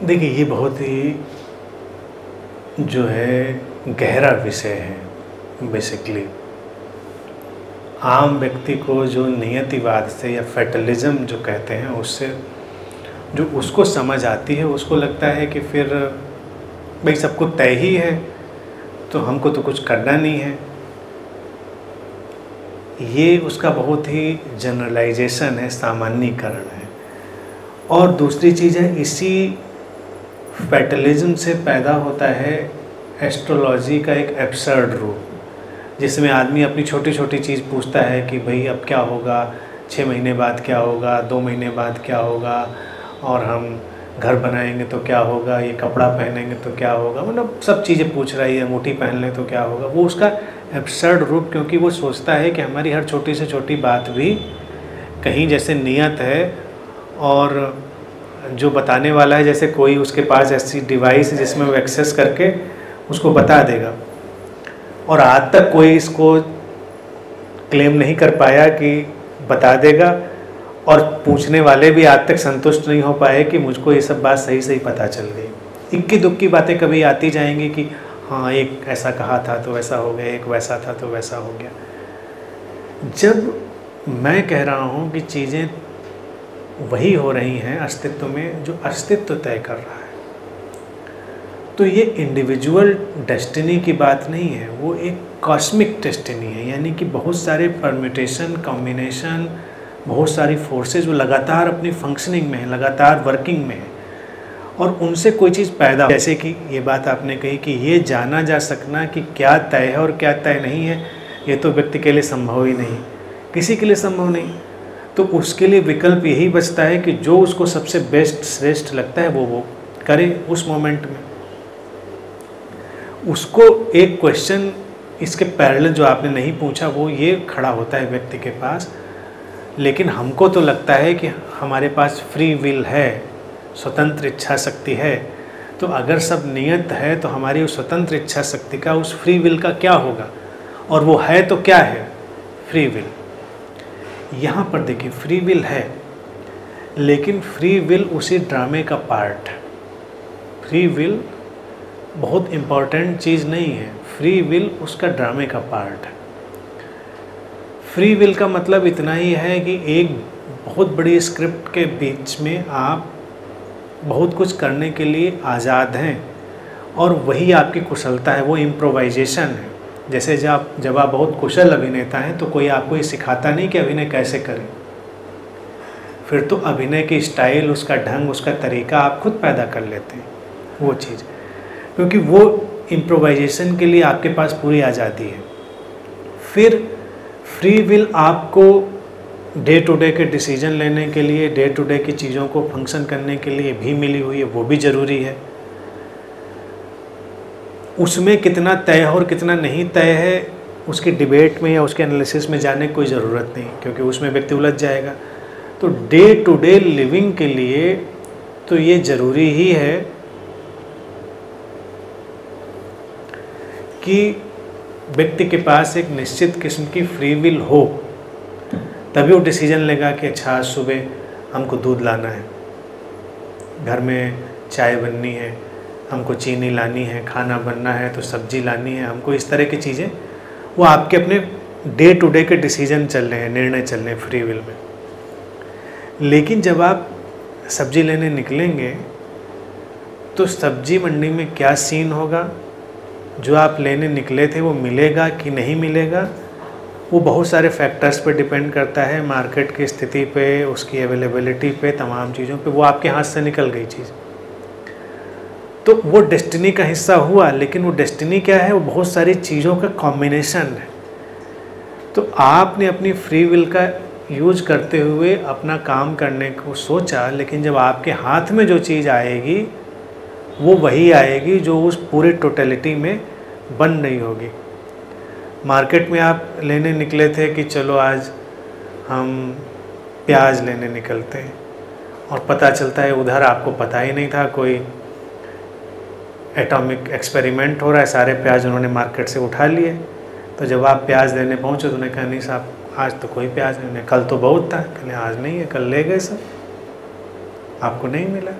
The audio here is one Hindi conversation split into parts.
देखिए, ये बहुत ही जो है गहरा विषय है। बेसिकली आम व्यक्ति को जो नियतिवाद से या फैटलिज्म जो कहते हैं उससे जो उसको समझ आती है, उसको लगता है कि फिर भाई सब कुछ तय ही है तो हमको तो कुछ करना नहीं है। ये उसका बहुत ही जनरलाइजेशन है, सामान्यीकरण है। और दूसरी चीज़ है, इसी फैटलिज्म से पैदा होता है एस्ट्रोलॉजी का एक एब्सर्ड रूप, जिसमें आदमी अपनी छोटी छोटी चीज़ पूछता है कि भाई अब क्या होगा, 6 महीने बाद क्या होगा, 2 महीने बाद क्या होगा, और हम घर बनाएंगे तो क्या होगा, ये कपड़ा पहनेंगे तो क्या होगा, मतलब सब चीज़ें पूछ रही है, अंगूठी पहन लें तो क्या होगा। वो उसका एब्सर्ड रूप, क्योंकि वो सोचता है कि हमारी हर छोटी से छोटी बात भी कहीं जैसे नियत है, और जो बताने वाला है जैसे कोई उसके पास ऐसी डिवाइस है जिसमें वो एक्सेस करके उसको बता देगा। और आज तक कोई इसको क्लेम नहीं कर पाया कि बता देगा, और पूछने वाले भी आज तक संतुष्ट नहीं हो पाए कि मुझको ये सब बात सही सही पता चल गई। इक्की दुक्की बातें कभी आती जाएंगी कि हाँ एक ऐसा कहा था तो वैसा हो गया, एक वैसा था तो वैसा हो गया। जब मैं कह रहा हूँ कि चीज़ें वही हो रही हैं अस्तित्व में जो अस्तित्व तय कर रहा है, तो ये इंडिविजुअल डेस्टिनी की बात नहीं है, वो एक कॉस्मिक डेस्टिनी है। यानी कि बहुत सारे परम्यूटेशन, कॉम्बिनेशन, बहुत सारी फोर्सेस वो लगातार अपनी फंक्शनिंग में है, लगातार वर्किंग में है, और उनसे कोई चीज़ पैदा, जैसे कि ये बात आपने कही कि ये जाना जा सकना कि क्या तय है और क्या तय नहीं है, ये तो व्यक्ति के लिए संभव ही नहीं, किसी के लिए संभव नहीं। तो उसके लिए विकल्प यही बचता है कि जो उसको सबसे बेस्ट, श्रेष्ठ लगता है वो करे उस मोमेंट में। उसको एक क्वेश्चन इसके पैरेलल जो आपने नहीं पूछा वो ये खड़ा होता है व्यक्ति के पास, लेकिन हमको तो लगता है कि हमारे पास फ्री विल है, स्वतंत्र इच्छा शक्ति है। तो अगर सब नियत है तो हमारी उस स्वतंत्र इच्छा शक्ति का, उस फ्री विल का क्या होगा, और वो है तो क्या है फ्री विल। यहाँ पर देखिए फ्री विल है, लेकिन फ्री विल उसी ड्रामे का पार्ट है। फ्री विल बहुत इम्पॉर्टेंट चीज़ नहीं है, फ्री विल उसका ड्रामे का पार्ट है। फ्री विल का मतलब इतना ही है कि एक बहुत बड़ी स्क्रिप्ट के बीच में आप बहुत कुछ करने के लिए आज़ाद हैं, और वही आपकी कुशलता है, वो इम्प्रोवाइजेशन है। जैसे जब आप बहुत कुशल अभिनेता हैं तो कोई आपको ये सिखाता नहीं कि अभिनय कैसे करें, फिर तो अभिनय की स्टाइल, उसका ढंग, उसका तरीका आप खुद पैदा कर लेते हैं वो चीज़, क्योंकि वो इम्प्रोवाइजेशन के लिए आपके पास पूरी आज़ादी है। फिर फ्री विल आपको डे टू डे के डिसीजन लेने के लिए, डे टू डे की चीज़ों को फंक्शन करने के लिए भी मिली हुई है, वो भी ज़रूरी है। उसमें कितना तय है और कितना नहीं तय है उसकी डिबेट में या उसके एनालिसिस में जाने की कोई ज़रूरत नहीं, क्योंकि उसमें व्यक्ति उलझ जाएगा। तो डे टू डे लिविंग के लिए तो ये ज़रूरी ही है कि व्यक्ति के पास एक निश्चित किस्म की फ्री विल हो, तभी वो डिसीजन लेगा कि अच्छा आज सुबह हमको दूध लाना है, घर में चाय बननी है, हमको चीनी लानी है, खाना बनना है तो सब्जी लानी है, हमको इस तरह की चीज़ें, वो आपके अपने डे टू डे के डिसीजन चल रहे हैं, निर्णय चल रहे हैं फ्री विल में। लेकिन जब आप सब्जी लेने निकलेंगे तो सब्जी मंडी में क्या सीन होगा, जो आप लेने निकले थे वो मिलेगा कि नहीं मिलेगा, वो बहुत सारे फैक्टर्स पे डिपेंड करता है, मार्केट की स्थिति पे, उसकी अवेलेबिलिटी पे, तमाम चीज़ों पे। वो आपके हाथ से निकल गई चीज़, तो वो डेस्टिनी का हिस्सा हुआ, लेकिन वो डेस्टिनी क्या है, वो बहुत सारी चीज़ों का कॉम्बिनेशन है। तो आपने अपनी फ्री विल का यूज करते हुए अपना काम करने को सोचा, लेकिन जब आपके हाथ में जो चीज़ आएगी वो वही आएगी जो उस पूरे टोटलिटी में बन रही होगी। मार्केट में आप लेने निकले थे कि चलो आज हम प्याज लेने निकलते हैं, और पता चलता है उधर आपको पता ही नहीं था, कोई एटॉमिक एक्सपेरिमेंट हो रहा है, सारे प्याज उन्होंने मार्केट से उठा लिए। तो जब आप प्याज लेने पहुँचे तो उन्होंने कहा नहीं साहब आज तो कोई प्याज नहीं, कल तो बहुत था, कहने आज नहीं है, कल ले गए सब, आपको नहीं मिला।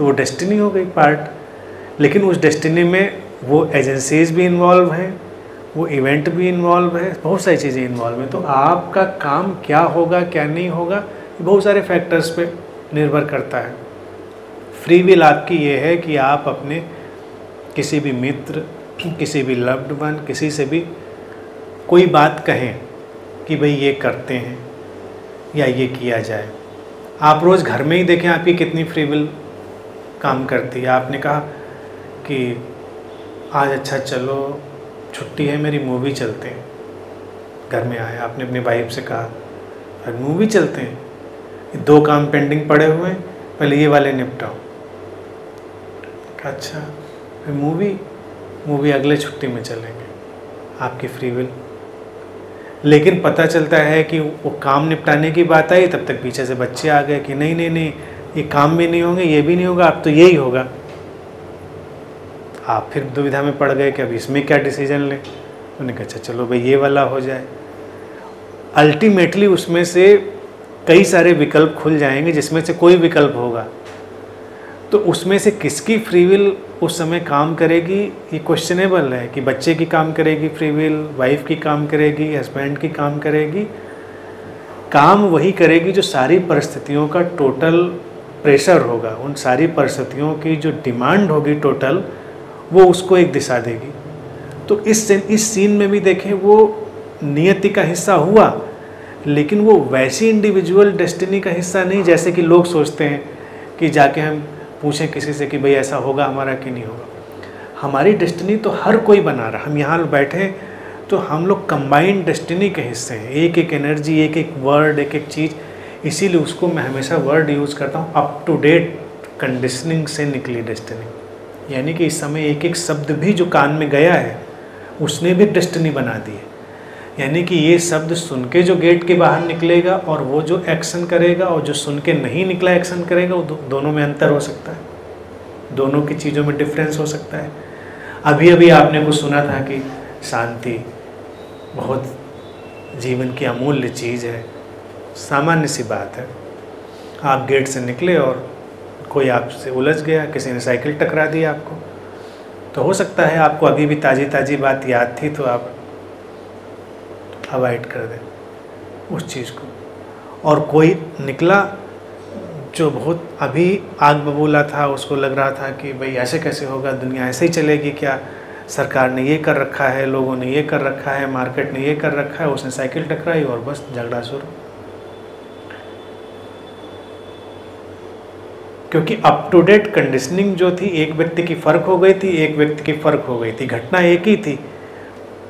तो वो डेस्टिनी हो गई पार्ट। लेकिन उस डेस्टिनी में वो एजेंसीज भी इन्वॉल्व हैं, वो इवेंट भी इन्वॉल्व है, बहुत सारी चीज़ें इन्वॉल्व हैं। तो आपका काम क्या होगा क्या नहीं होगा, बहुत सारे फैक्टर्स पे निर्भर करता है। फ्री विल आपकी ये है कि आप अपने किसी भी मित्र, किसी भी लव्ड वन, किसी से भी कोई बात कहें कि भाई ये करते हैं या ये किया जाए। आप रोज़ घर में ही देखें आपकी कितनी फ्री विल काम करती है। आपने कहा कि आज अच्छा चलो छुट्टी है मेरी, मूवी चलते हैं। घर में आए, आपने अपनी वाइफ से कहा अरे मूवी चलते हैं, 2 काम पेंडिंग पड़े हुए हैं, पहले ये वाले निपटाओ। अच्छा फिर मूवी अगले छुट्टी में चलेंगे, आपकी फ्री विल। लेकिन पता चलता है कि वो काम निपटाने की बात आई, तब तक पीछे से बच्चे आ गए कि नहीं नहीं नहीं, ये काम भी नहीं होंगे, ये भी नहीं होगा, अब तो यही होगा। आप फिर दुविधा में पड़ गए कि अब इसमें क्या डिसीजन लें। उन्होंने कहा अच्छा चलो भाई ये वाला हो जाए। अल्टीमेटली उसमें से कई सारे विकल्प खुल जाएंगे, जिसमें से कोई विकल्प होगा। तो उसमें से किसकी फ्री विल उस समय काम करेगी ये क्वेश्चनेबल है, कि बच्चे की काम करेगी फ्री विल, वाइफ की काम करेगी, हस्बैंड की काम करेगी। काम वही करेगी जो सारी परिस्थितियों का टोटल प्रेशर होगा, उन सारी परिस्थितियों की जो डिमांड होगी टोटल, वो उसको एक दिशा देगी। तो इस सीन में भी देखें वो नियति का हिस्सा हुआ, लेकिन वो वैसी इंडिविजुअल डेस्टिनी का हिस्सा नहीं जैसे कि लोग सोचते हैं कि जाके हम पूछें किसी से कि भाई ऐसा होगा हमारा कि नहीं होगा। हमारी डेस्टिनी तो हर कोई बना रहा। हम यहाँ बैठे तो हम लोग कंबाइंड डेस्टिनी के हिस्से हैं, एक एक एनर्जी, एक एक वर्ड, एक एक चीज़। इसीलिए उसको मैं हमेशा वर्ड यूज़ करता हूँ, अप टू डेट कंडीशनिंग से निकली डेस्टिनी। यानी कि इस समय एक एक शब्द भी जो कान में गया है उसने भी डेस्टिनी बना दी है। यानी कि ये शब्द सुन के जो गेट के बाहर निकलेगा और वो जो एक्शन करेगा और जो सुन के नहीं निकला एक्शन करेगा, वो दोनों में अंतर हो सकता है, दोनों की चीज़ों में डिफरेंस हो सकता है। अभी अभी आपने कुछ सुना था कि शांति बहुत जीवन की अमूल्य चीज़ है। सामान्य सी बात है, आप गेट से निकले और कोई आपसे उलझ गया, किसी ने साइकिल टकरा दी आपको, तो हो सकता है आपको अभी भी ताज़ी ताज़ी बात याद थी तो आप अवॉइड कर दें उस चीज़ को। और कोई निकला जो बहुत अभी आग बबूला था, उसको लग रहा था कि भाई ऐसे कैसे होगा, दुनिया ऐसे ही चलेगी क्या, सरकार ने ये कर रखा है, लोगों ने ये कर रखा है, मार्केट ने ये कर रखा है, उसने साइकिल टकराई और बस झगड़ा शुरू। क्योंकि अप टू डेट कंडीशनिंग जो थी, एक व्यक्ति की फ़र्क हो गई थी, एक व्यक्ति की फ़र्क हो गई थी, घटना एक ही थी,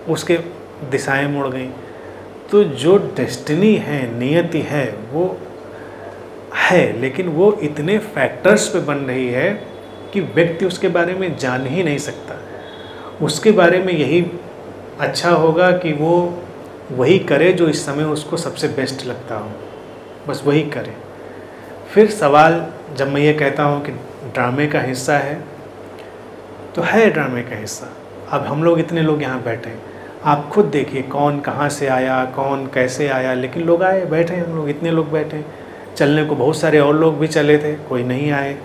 उसके दिशाएं मुड़ गई। तो जो डेस्टिनी है, नियति है, वो है, लेकिन वो इतने फैक्टर्स पे बन रही है कि व्यक्ति उसके बारे में जान ही नहीं सकता। उसके बारे में यही अच्छा होगा कि वो वही करे जो इस समय उसको सबसे बेस्ट लगता हो, बस वही करे। फिर सवाल, जब मैं ये कहता हूँ कि ड्रामे का हिस्सा है, तो है ड्रामे का हिस्सा। अब हम लोग इतने लोग यहाँ बैठे हैं, आप खुद देखिए कौन कहाँ से आया, कौन कैसे आया, लेकिन लोग आए, बैठे, हम लोग इतने लोग बैठे। चलने को बहुत सारे और लोग भी चले थे, कोई नहीं आए,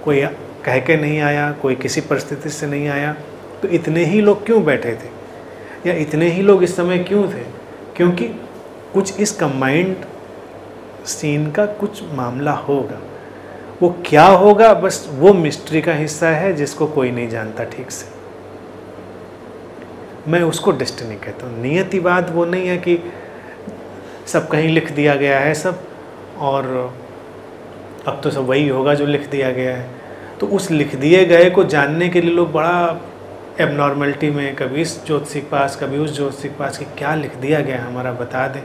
कोई कह के नहीं आया, कोई किसी परिस्थिति से नहीं आया। तो इतने ही लोग क्यों बैठे थे, या इतने ही लोग इस समय क्यों थे? क्योंकि कुछ इस कंबाइंड सीन का कुछ मामला होगा। वो क्या होगा, बस वो मिस्ट्री का हिस्सा है जिसको कोई नहीं जानता ठीक से। मैं उसको डेस्टिनी कहता हूँ। नियतिवाद वो नहीं है कि सब कहीं लिख दिया गया है सब, और अब तो सब वही होगा जो लिख दिया गया है। तो उस लिख दिए गए को जानने के लिए लोग बड़ा एबनॉर्मलिटी में, कभी इस ज्योतिषी के पास, कभी उस ज्योतिषी के पास, कि क्या लिख दिया गया हमारा बता दें।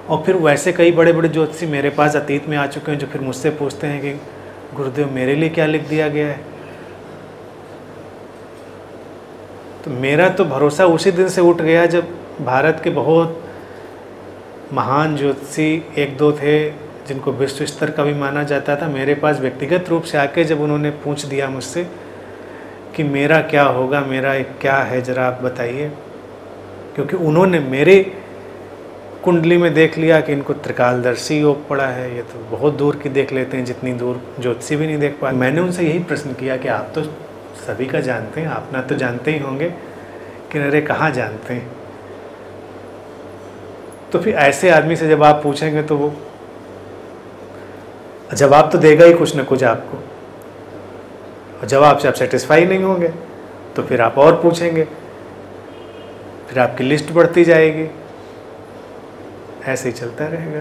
और फिर वैसे कई बड़े बड़े ज्योतिषी मेरे पास अतीत में आ चुके हैं जो फिर मुझसे पूछते हैं कि गुरुदेव मेरे लिए क्या लिख दिया गया है। तो मेरा तो भरोसा उसी दिन से उठ गया जब भारत के बहुत महान ज्योतिषी एक दो थे जिनको विश्व स्तर का भी माना जाता था, मेरे पास व्यक्तिगत रूप से आके जब उन्होंने पूछ दिया मुझसे कि मेरा क्या होगा, मेरा क्या है, ज़रा आप बताइए। क्योंकि उन्होंने मेरे कुंडली में देख लिया कि इनको त्रिकालदर्शी योग पड़ा है, ये तो बहुत दूर की देख लेते हैं, जितनी दूर ज्योतिषी भी नहीं देख पाते। मैंने उनसे यही प्रश्न किया कि आप तो सभी का जानते हैं, आप ना तो जानते ही होंगे कि अरे कहाँ जानते हैं। तो फिर ऐसे आदमी से जब आप पूछेंगे तो वो जवाब तो देगा ही कुछ ना कुछ आपको, और जवाब से आप सेटिस्फाई नहीं होंगे तो फिर आप और पूछेंगे, फिर आपकी लिस्ट बढ़ती जाएगी, ऐसे ही चलता रहेगा।